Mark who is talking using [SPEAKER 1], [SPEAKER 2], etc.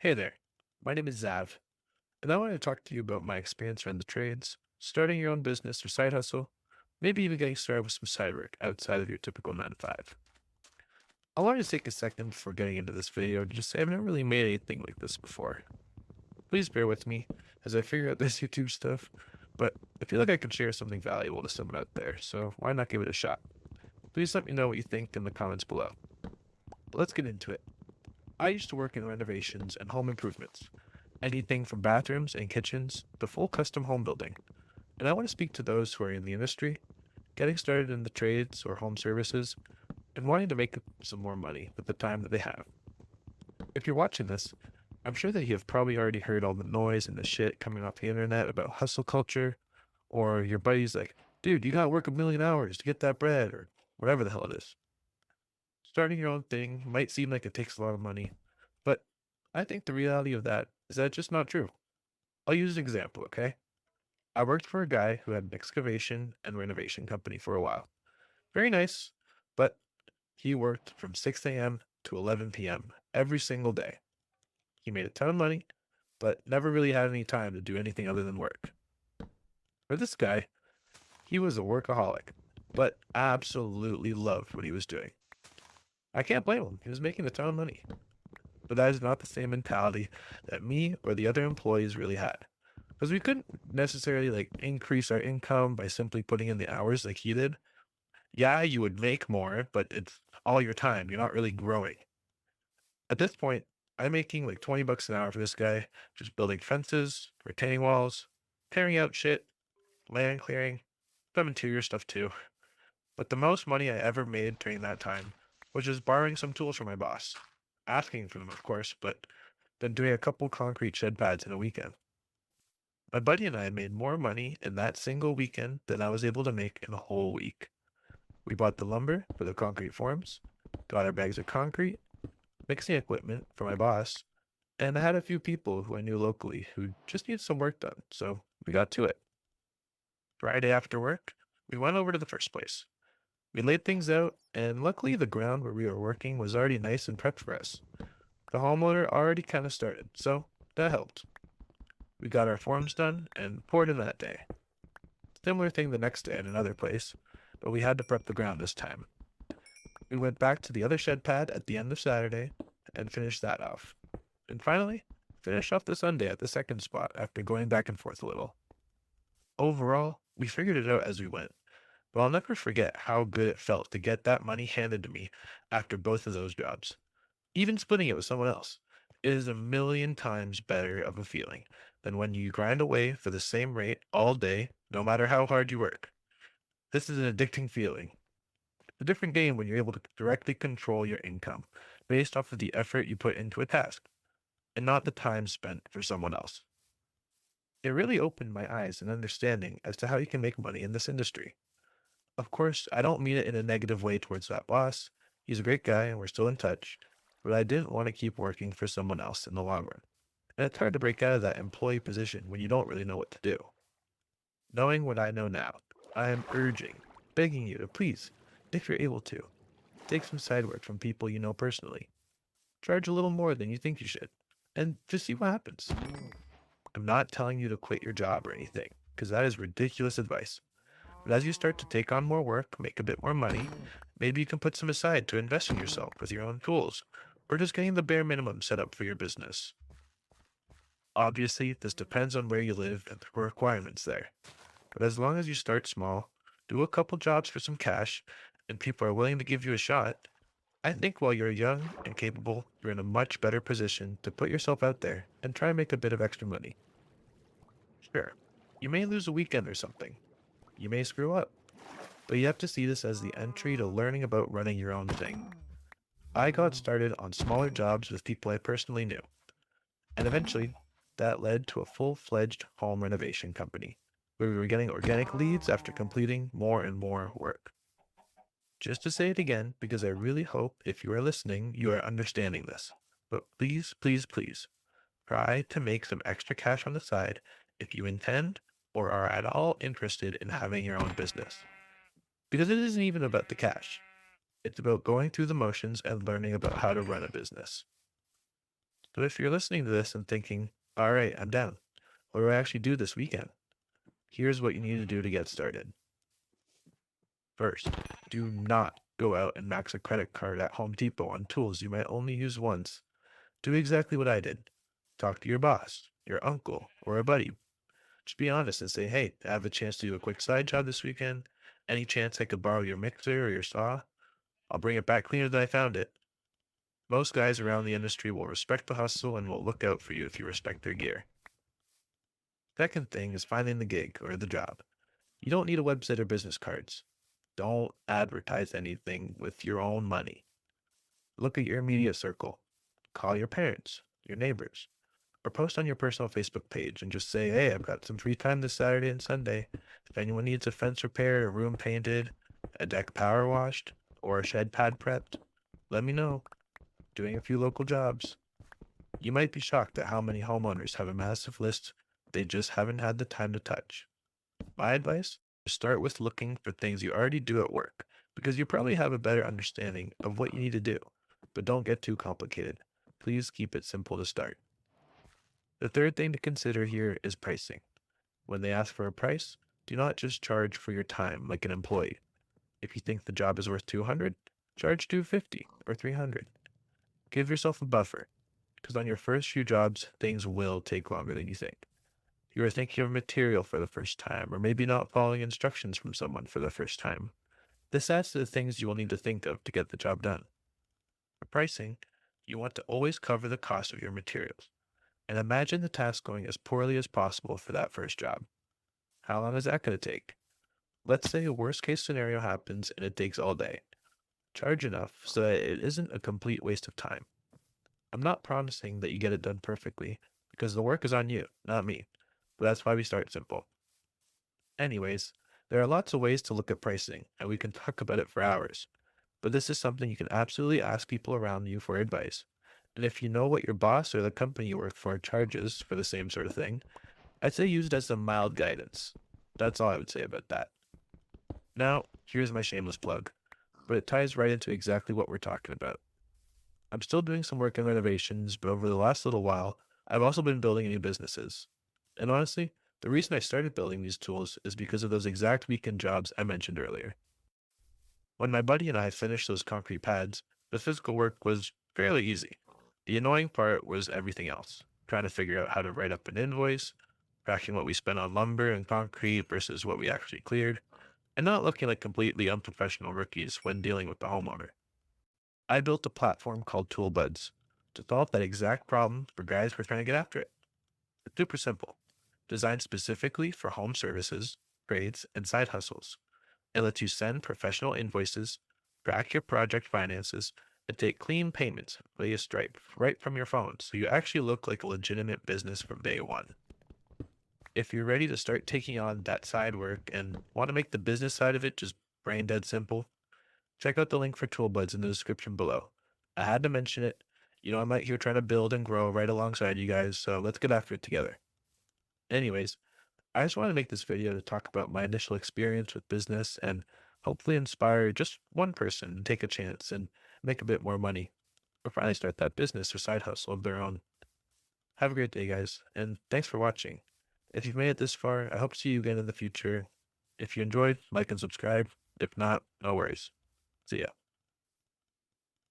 [SPEAKER 1] Hey there, my name is Zav, and I want to talk to you about my experience around the trades, starting your own business or side hustle, maybe even getting started with some side work outside of your typical 9 to 5. I wanted to take a second before getting into this video to just say I've never really made anything like this before. Please bear with me as I figure out this YouTube stuff, but I feel like I could share something valuable to someone out there, so why not give it a shot? Please let me know what you think in the comments below. But let's get into it. I used to work in renovations and home improvements, anything from bathrooms and kitchens to full custom home building. And I want to speak to those who are in the industry, getting started in the trades or home services, and wanting to make some more money with the time that they have. If you're watching this, I'm sure that you have probably already heard all the noise and the shit coming off the internet about hustle culture, or your buddy's like, dude, you gotta work 1,000,000 hours to get that bread, or whatever the hell it is. Starting your own thing might seem like it takes a lot of money, but I think the reality of that is that it's just not true. I'll use an example, okay? I worked for a guy who had an excavation and renovation company for a while. Very nice, but he worked from 6 a.m. to 11 p.m. every single day. He made a ton of money, but never really had any time to do anything other than work. For this guy, he was a workaholic, but absolutely loved what he was doing. I can't blame him. He was making a ton of money. But that is not the same mentality that me or the other employees really had. Because we couldn't necessarily like increase our income by simply putting in the hours like he did. Yeah, you would make more, but it's all your time. You're not really growing. At this point, I'm making like 20 bucks an hour for this guy, just building fences, retaining walls, tearing out shit, land clearing, some interior stuff too. But the most money I ever made during that time was just borrowing some tools from my boss, asking for them, of course, but then doing a couple concrete shed pads in a weekend. My buddy and I made more money in that single weekend than I was able to make in a whole week. We bought the lumber for the concrete forms, got our bags of concrete, mixing equipment for my boss, and I had a few people who I knew locally who just needed some work done, so we got to it. Friday after work, we went over to the first place. We laid things out, and luckily the ground where we were working was already nice and prepped for us. The homeowner already kind of started, so that helped. We got our forms done and poured in that day. Similar thing the next day at another place, but we had to prep the ground this time. We went back to the other shed pad at the end of Saturday and finished that off. And finally, finished off the Sunday at the second spot after going back and forth a little. Overall, we figured it out as we went, but I'll never forget how good it felt to get that money handed to me after both of those jobs. Even splitting it with someone else is a million times better of a feeling than when you grind away for the same rate all day, no matter how hard you work. This is an addicting feeling. A different game when you're able to directly control your income based off of the effort you put into a task and not the time spent for someone else. It really opened my eyes and understanding as to how you can make money in this industry. Of course, I don't mean it in a negative way towards that boss. He's a great guy and we're still in touch, but I didn't want to keep working for someone else in the long run. And it's hard to break out of that employee position when you don't really know what to do. Knowing what I know now, I am urging, begging you to please, if you're able to, take some side work from people you know personally. Charge a little more than you think you should, and just see what happens. I'm not telling you to quit your job or anything, because that is ridiculous advice. But as you start to take on more work, make a bit more money, maybe you can put some aside to invest in yourself with your own tools, or just getting the bare minimum set up for your business. Obviously, this depends on where you live and the requirements there. But as long as you start small, do a couple jobs for some cash, and people are willing to give you a shot, I think while you're young and capable, you're in a much better position to put yourself out there and try and make a bit of extra money. Sure, you may lose a weekend or something. You may screw up, but you have to see this as the entry to learning about running your own thing. I got started on smaller jobs with people I personally knew, and eventually that led to a full-fledged home renovation company where we were getting organic leads after completing more and more work. Just to say it again, because I really hope if you are listening, you are understanding this. But please, please, please try to make some extra cash on the side if you intend or are at all interested in having your own business. Because it isn't even about the cash. It's about going through the motions and learning about how to run a business. But if you're listening to this and thinking, all right, I'm down. What do I actually do this weekend? Here's what you need to do to get started. First, do not go out and max a credit card at Home Depot on tools you might only use once. Do exactly what I did. Talk to your boss, your uncle, or a buddy. Just be honest and say, hey, I have a chance to do a quick side job this weekend. Any chance I could borrow your mixer or your saw? I'll bring it back cleaner than I found it. Most guys around the industry will respect the hustle and will look out for you if you respect their gear. Second thing is finding the gig or the job. You don't need a website or business cards. Don't advertise anything with your own money. Look at your immediate circle. Call your parents, your neighbors, or post on your personal Facebook page and just say, hey, I've got some free time this Saturday and Sunday. If anyone needs a fence repaired, a room painted, a deck power washed, or a shed pad prepped, let me know. Doing a few local jobs. You might be shocked at how many homeowners have a massive list they just haven't had the time to touch. My advice? Start with looking for things you already do at work, because you probably have a better understanding of what you need to do. But don't get too complicated. Please keep it simple to start. The third thing to consider here is pricing. When they ask for a price, do not just charge for your time like an employee. If you think the job is worth 200, charge 250 or 300. Give yourself a buffer, because on your first few jobs, things will take longer than you think. You are thinking of material for the first time, or maybe not following instructions from someone for the first time. This adds to the things you will need to think of to get the job done. For pricing, you want to always cover the cost of your materials, and imagine the task going as poorly as possible for that first job. How long is that going to take? Let's say a worst case scenario happens and it takes all day. Charge enough so that it isn't a complete waste of time. I'm not promising that you get it done perfectly, because the work is on you, not me. But that's why we start simple. Anyways, there are lots of ways to look at pricing, and we can talk about it for hours. But this is something you can absolutely ask people around you for advice. And if you know what your boss or the company you work for charges for the same sort of thing, I'd say use it as some mild guidance. That's all I would say about that. Now, here's my shameless plug, but it ties right into exactly what we're talking about. I'm still doing some work in renovations, but over the last little while, I've also been building new businesses. And honestly, the reason I started building these tools is because of those exact weekend jobs I mentioned earlier. When my buddy and I finished those concrete pads, the physical work was fairly easy. The annoying part was everything else, trying to figure out how to write up an invoice, tracking what we spent on lumber and concrete versus what we actually cleared, and not looking like completely unprofessional rookies when dealing with the homeowner. I built a platform called ToolBuds to solve that exact problem for guys who are trying to get after it. It's super simple, designed specifically for home services, trades, and side hustles. It lets you send professional invoices, track your project finances, and take clean payments via Stripe right from your phone, so you actually look like a legitimate business from day one. If you're ready to start taking on that side work and want to make the business side of it just brain dead simple, check out the link for ToolBuds in the description below. I had to mention it. I'm out here trying to build and grow right alongside you guys, so let's get after it together. Anyways, I just wanted to make this video to talk about my initial experience with business and hopefully inspire just one person to take a chance and make a bit more money or finally start that business or side hustle of their own. Have a great day, guys, and thanks for watching. If you've made it this far, I hope to see you again in the future. If you enjoyed, like and subscribe. If not, no worries. See ya.